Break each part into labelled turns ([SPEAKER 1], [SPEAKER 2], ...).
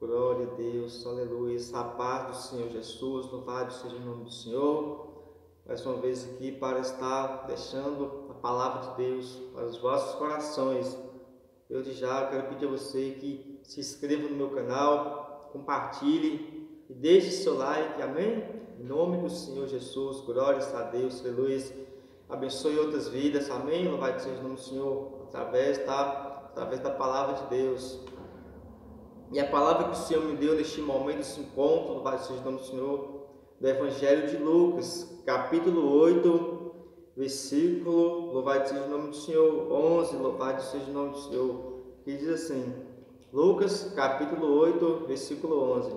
[SPEAKER 1] Glória a Deus, aleluia, a paz do Senhor Jesus, louvado seja o nome do Senhor. Mais uma vez aqui para estar deixando a palavra de Deus para os vossos corações. Eu de já quero pedir a você que se inscreva no meu canal, compartilhe e deixe seu like, amém? Em nome do Senhor Jesus, glórias a Deus, aleluia. Abençoe outras vidas, amém? Louvado seja o nome do Senhor, através da palavra de Deus. E a palavra que o Senhor me deu neste momento, nesse encontro, louvado seja o nome do Senhor, do Evangelho de Lucas, capítulo 8, versículo, louvado seja o nome do Senhor, 11, louvado seja o nome do Senhor, que diz assim, Lucas, capítulo 8, versículo 11.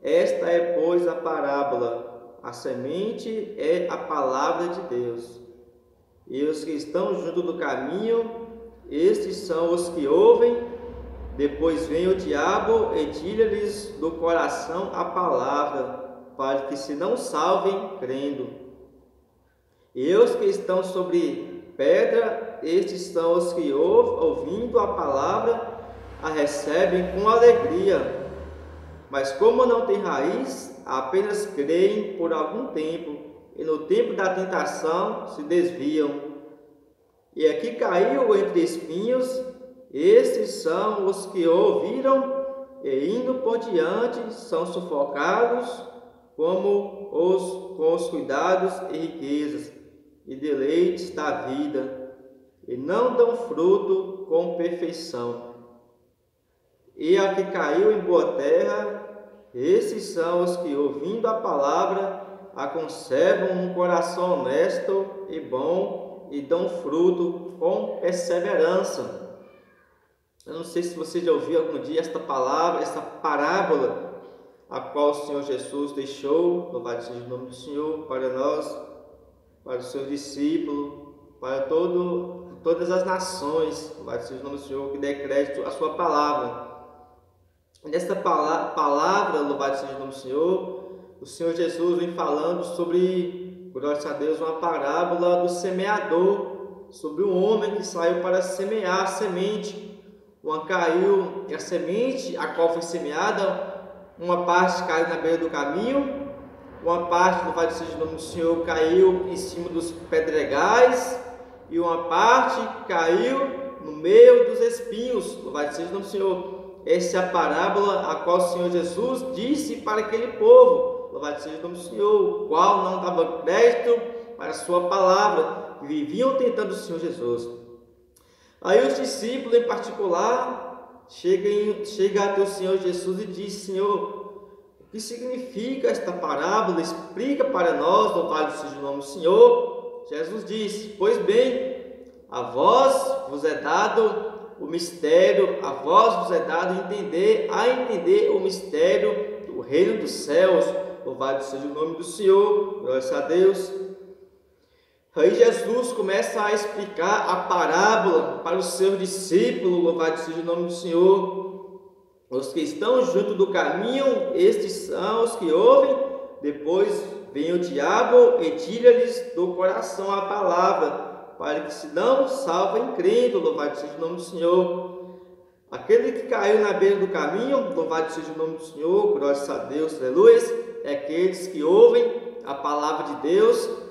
[SPEAKER 1] Esta é, pois, a parábola, a semente é a palavra de Deus. E os que estão junto do caminho, estes são os que ouvem. Depois vem o diabo e tira-lhes do coração a palavra, para que se não salvem crendo. E os que estão sobre pedra, estes são os que, ouvindo a palavra, a recebem com alegria. Mas como não tem raiz, apenas creem por algum tempo, e no tempo da tentação se desviam. E aqui caiu entre espinhos. Estes são os que ouviram e, indo por diante, são sufocados com os cuidados e riquezas e deleites da vida, e não dão fruto com perfeição. E a que caiu em boa terra, esses são os que, ouvindo a palavra, a conservam num coração honesto e bom, e dão fruto com perseverança. Eu não sei se você já ouviu algum dia esta palavra, esta parábola, a qual o Senhor Jesus deixou, louvado seja o nome do Senhor, para nós, para os seus discípulos, para todas as nações, louvado seja o nome do Senhor, que dê crédito à sua palavra. Nesta palavra, louvado seja o nome do Senhor, o Senhor Jesus vem falando sobre, glória a Deus, uma parábola do semeador, sobre um homem que saiu para semear a semente. Uma caiu, a semente, a qual foi semeada, uma parte caiu na beira do caminho, uma parte, louvado seja o nome do Senhor, caiu em cima dos pedregais, e uma parte caiu no meio dos espinhos, louvado seja o nome do Senhor. Essa é a parábola a qual o Senhor Jesus disse para aquele povo, louvado seja o nome do Senhor, o qual não dava crédito para a sua palavra, que viviam tentando o Senhor Jesus. Aí os discípulos em particular chega até o Senhor Jesus e diz: Senhor, o que significa esta parábola? Explica para nós, louvado seja o nome do Senhor. Jesus disse: pois bem, a vós vos é dado o mistério, a vós vos é dado entender o mistério do reino dos céus. Louvado seja o nome do Senhor, glórias a Deus. Aí Jesus começa a explicar a parábola para os seus discípulos, louvado seja o nome do Senhor. Os que estão junto do caminho, estes são os que ouvem, depois vem o diabo e tira-lhes do coração a palavra, para que se não salvem crendo, louvado seja o nome do Senhor. Aquele que caiu na beira do caminho, louvado seja o nome do Senhor, glórias a Deus, aleluia, é aqueles que ouvem a palavra de Deus.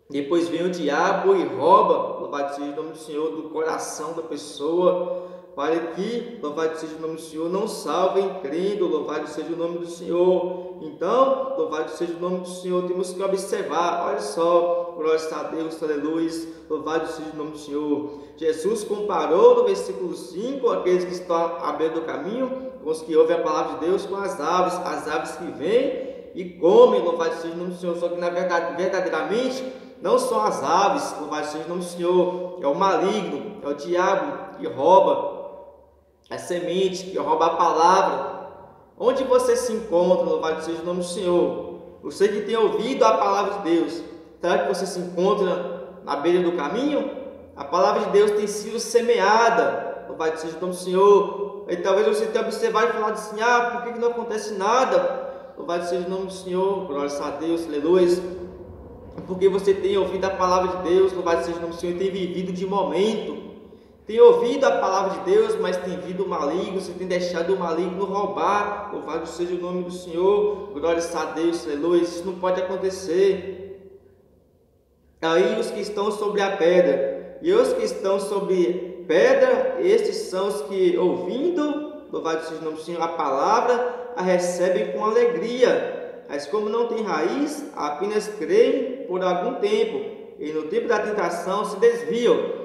[SPEAKER 1] Depois vem o diabo e rouba, louvado seja o nome do Senhor, do coração da pessoa, para que, louvado seja o nome do Senhor, não salvem crendo, louvado seja o nome do Senhor. Então, louvado seja o nome do Senhor, temos que observar, olha só, glória a Deus, aleluia, louvado seja o nome do Senhor. Jesus comparou no versículo 5, aqueles que estão à beira do caminho, com os que ouvem a palavra de Deus, com as aves que vêm e comem, louvado seja o nome do Senhor, só que na verdade, verdadeiramente, não são as aves, louvado seja o nome do Senhor, é o maligno, é o diabo que rouba a semente, que rouba a palavra. Onde você se encontra, louvado seja o nome do Senhor? Você que tem ouvido a palavra de Deus, será que você se encontra na beira do caminho? A palavra de Deus tem sido semeada, louvado seja o nome do Senhor. E talvez você tenha observado e falado assim: por que não acontece nada? Louvado seja o nome do Senhor, glórias a Deus, aleluia. Porque você tem ouvido a palavra de Deus, louvado seja o nome do Senhor, e tem vivido de momento, tem ouvido a palavra de Deus, mas tem vindo o maligno, você tem deixado o maligno roubar. Louvado seja o nome do Senhor, glórias a Deus, aleluia. Isso não pode acontecer. Aí os que estão sobre a pedra, e os que estão sobre pedra, estes são os que, ouvindo, louvado seja o nome do Senhor, a palavra, a recebem com alegria. Mas como não tem raiz, apenas creem por algum tempo, e no tempo da tentação se desviam.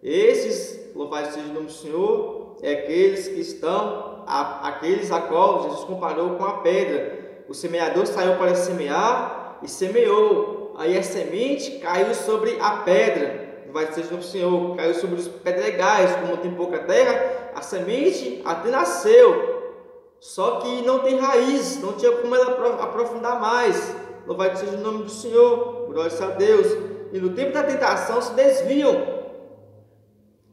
[SPEAKER 1] Esses, louvado seja o nome do Senhor, é aqueles que estão, aqueles a qual Jesus comparou com a pedra. O semeador saiu para semear e semeou. Aí a semente caiu sobre a pedra. Louvado seja o nome do Senhor, caiu sobre os pedregais. Como tem pouca terra, a semente até nasceu, só que não tem raiz, não tinha como ela aprofundar mais. Louvado seja o nome do Senhor, glórias a Deus. E no tempo da tentação se desviam.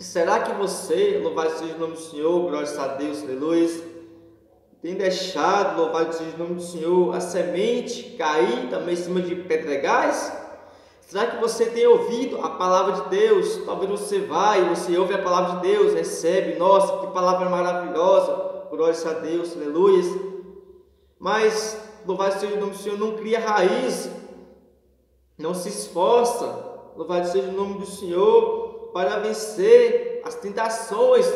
[SPEAKER 1] Será que você, louvado seja o nome do Senhor, glórias a Deus, aleluia, tem deixado, louvado seja o nome do Senhor, a semente cair também em cima de pedregais? Será que você tem ouvido a palavra de Deus? Talvez você você ouve a palavra de Deus, recebe, nossa, que palavra maravilhosa, glórias a Deus, aleluia. Mas, louvado seja o nome do Senhor, não cria raiz, não se esforça, louvado seja o nome do Senhor, para vencer as tentações.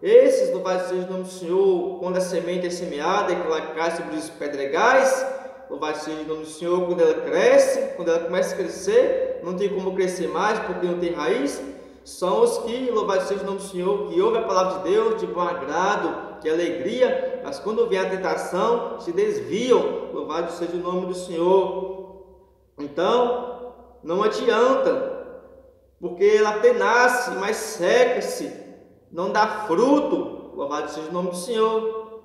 [SPEAKER 1] Esses, louvado seja o nome do Senhor, quando a semente é semeada, que ela cai sobre os pedregais, louvado seja o nome do Senhor, quando ela cresce, quando ela começa a crescer, não tem como crescer mais, porque não tem raiz, são os que, louvado seja o nome do Senhor, que ouvem a palavra de Deus de bom agrado, de alegria, mas quando vem a tentação, se desviam, louvado seja o nome do Senhor. Então, não adianta, porque ela até nasce, mas seca-se, não dá fruto, louvado seja o nome do Senhor.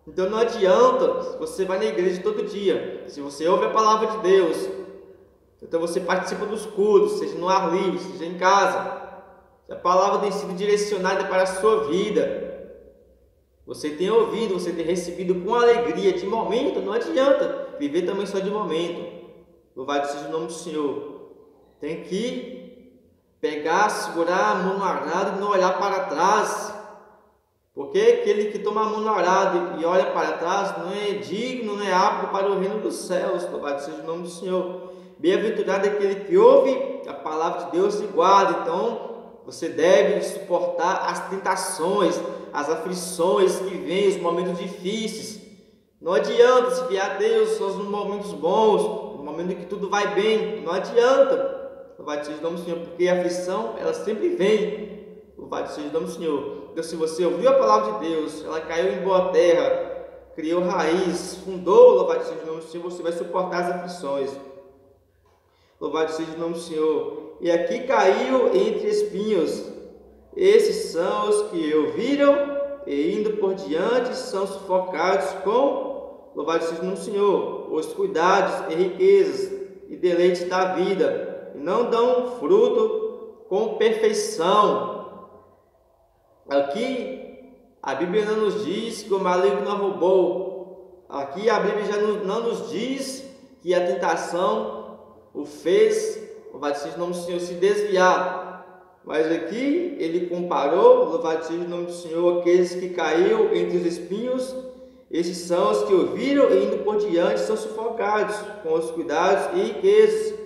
[SPEAKER 1] Então não adianta, se você vai na igreja todo dia, se você ouve a palavra de Deus, então você participa dos cultos, seja no ar livre, seja em casa, se a palavra tem sido direcionada para a sua vida, você tem ouvido, você tem recebido com alegria de momento, não adianta viver também só de momento, louvado seja o nome do Senhor. Tem que pegar, segurar a mão no arado e não olhar para trás. Porque aquele que toma a mão no arado e olha para trás não é digno, não é apto para o reino dos céus. Louvado seja o nome do Senhor. Bem-aventurado é aquele que ouve a palavra de Deus e guarda. Então, você deve suportar as tentações, as aflições que vêm, os momentos difíceis. Não adianta se fiar a Deus só nos momentos bons, no momento em que tudo vai bem. Não adianta. Louvado seja o nome do Senhor, porque a aflição, ela sempre vem. Louvado seja o nome do Senhor. Então, se você ouviu a palavra de Deus, ela caiu em boa terra, criou raiz, fundou, louvado seja o nome do Senhor, você vai suportar as aflições. Louvado seja o nome do Senhor. E aqui caiu entre espinhos. Esses são os que ouviram e indo por diante são sufocados com, louvado seja o nome do Senhor, os cuidados e riquezas e deleites da vida. Não dão fruto com perfeição. Aqui a Bíblia não nos diz que o maligno não roubou. Aqui a Bíblia já não nos diz que a tentação o fez, louvado seja o nome do Senhor, se desviar. Mas aqui ele comparou, louvado seja o nome do Senhor, aqueles que caiu entre os espinhos. Esses são os que ouviram e indo por diante são sufocados com os cuidados e riquezas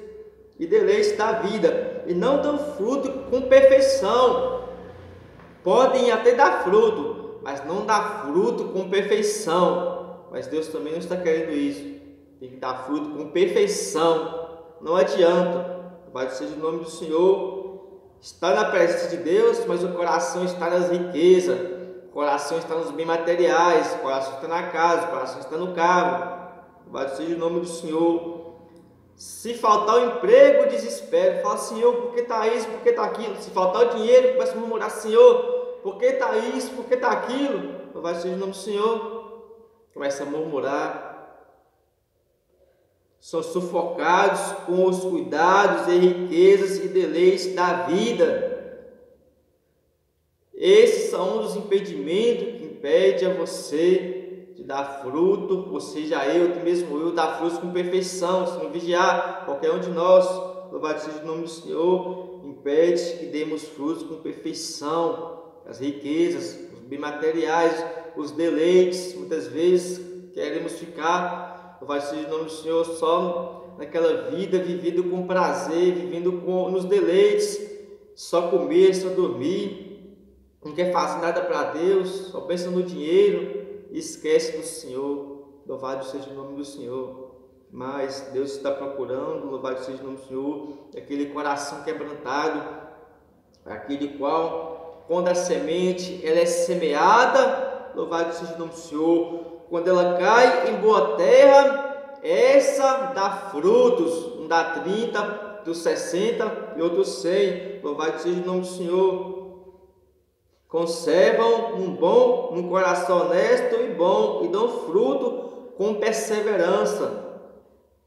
[SPEAKER 1] e deleites da vida, e não dão fruto com perfeição. Podem até dar fruto, mas não dá fruto com perfeição. Mas Deus também não está querendo isso. Tem que dar fruto com perfeição. Não adianta. Louvado seja o nome do Senhor. Está na presença de Deus, mas o coração está nas riquezas, o coração está nos bens materiais, o coração está na casa, o coração está no carro. Louvado seja o nome do Senhor. Se faltar o emprego, desespero. Fala, Senhor, por que está isso? Por que está aquilo? Se faltar o dinheiro, começa a murmurar, Senhor, por que está isso? Por que está aquilo? Louvado seja o nome do Senhor. Começa a murmurar. São sufocados com os cuidados e riquezas e deleites da vida. Esses são os impedimentos que impedem a você de dar fruto, ou seja, até mesmo eu, dar frutos com perfeição, se não vigiar, qualquer um de nós, louvado seja o nome do Senhor, pede que demos frutos com perfeição, as riquezas, os bens materiais, os deleites. Muitas vezes queremos ficar, louvado seja o nome do Senhor, só naquela vida, vivendo com prazer, vivendo nos deleites, só comer, só dormir, não quer fazer nada para Deus, só pensa no dinheiro e esquece do Senhor. Louvado seja o nome do Senhor. Mas Deus está procurando, louvado seja o nome do Senhor, aquele coração quebrantado, aquele qual, quando a semente ela é semeada, louvado seja o nome do Senhor, quando ela cai em boa terra, essa dá frutos, um dá 30, outros 60 e outros 100, louvado seja o nome do Senhor. Conservam um coração honesto e bom, e dão fruto com perseverança.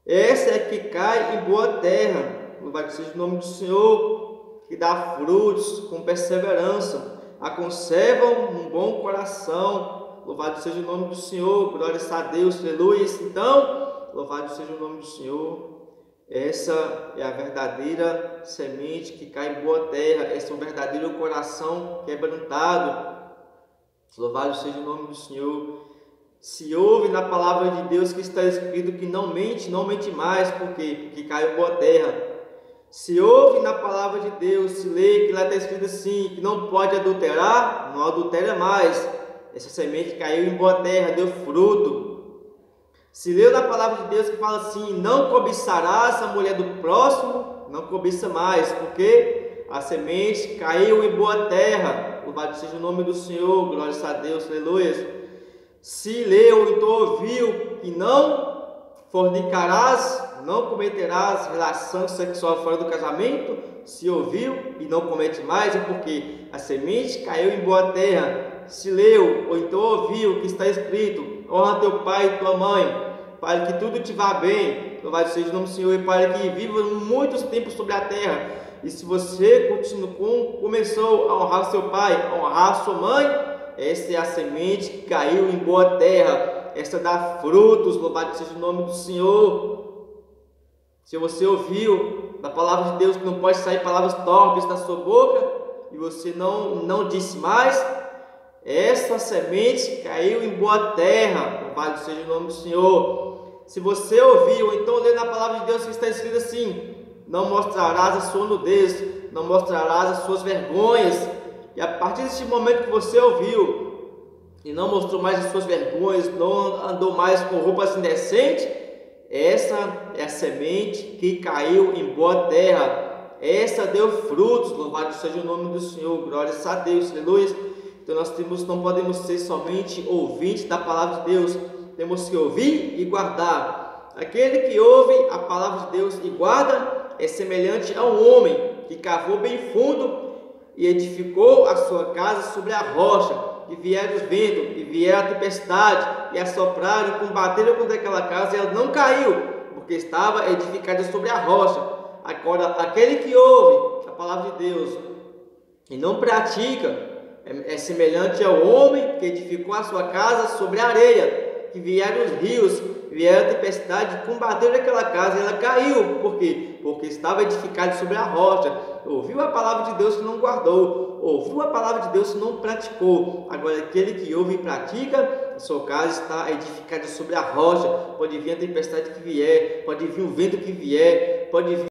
[SPEAKER 1] Essa é que cai em boa terra, louvado seja o nome do Senhor, que dá frutos com perseverança. A conservam um bom coração, louvado seja o nome do Senhor, glórias a Deus, aleluia. Então, louvado seja o nome do Senhor. Essa é a verdadeira semente que cai em boa terra, esse é o verdadeiro coração quebrantado. Louvado seja o nome do Senhor. Se ouve na palavra de Deus que está escrito que não mente mais, por quê? Porque caiu em boa terra. Se ouve na palavra de Deus, se lê que lá está escrito assim, que não pode adulterar, não adultera mais. Essa semente caiu em boa terra, deu fruto. Se leu na palavra de Deus que fala assim, não cobiçarás a mulher do próximo, não cobiça mais, porque a semente caiu em boa terra. Louvado seja o nome do Senhor, glórias a Deus, aleluia. Se leu, então ouviu que não fornicarás, não cometerás relação sexual fora do casamento, se ouviu e não comete mais, é porque a semente caiu em boa terra. Se leu, ou então ouviu que está escrito, honra teu pai e tua mãe, para que tudo te vá bem, louvado seja o nome do Senhor, e para que viva muitos tempos sobre a terra. E se você começou a honrar seu pai, a honrar sua mãe, essa é a semente que caiu em boa terra, esta dá frutos, louvado seja o nome do Senhor. Se você ouviu da palavra de Deus que não pode sair palavras torpes da sua boca, e você não disse mais, essa semente caiu em boa terra, louvado seja o nome do Senhor. Se você ouviu, então lê na palavra de Deus que está escrito assim, não mostrarás a sua nudez, não mostrarás as suas vergonhas. E a partir desse momento que você ouviu e não mostrou mais as suas vergonhas, não andou mais com roupas indecentes, essa é a semente que caiu em boa terra. Essa deu frutos, louvado seja o nome do Senhor, glórias a Deus, aleluia. Então nós não podemos ser somente ouvintes da palavra de Deus, temos que ouvir e guardar. Aquele que ouve a palavra de Deus e guarda é semelhante a um homem que cavou bem fundo e edificou a sua casa sobre a rocha, e vier os ventos, e vier a tempestade, e assopraram e combateram contra aquela casa, e ela não caiu, porque estava edificada sobre a rocha. Agora, aquele que ouve a palavra de Deus e não pratica, é semelhante ao homem que edificou a sua casa sobre a areia, que vieram os rios, vieram a tempestade, combateram aquela casa, e ela caiu. Por quê? Porque estava edificada sobre a rocha. Ouviu a palavra de Deus que não guardou, ouviu a palavra de Deus que não praticou. Agora, aquele que ouve e pratica, a sua casa está edificada sobre a rocha. Pode vir a tempestade que vier, pode vir o vento que vier, pode vir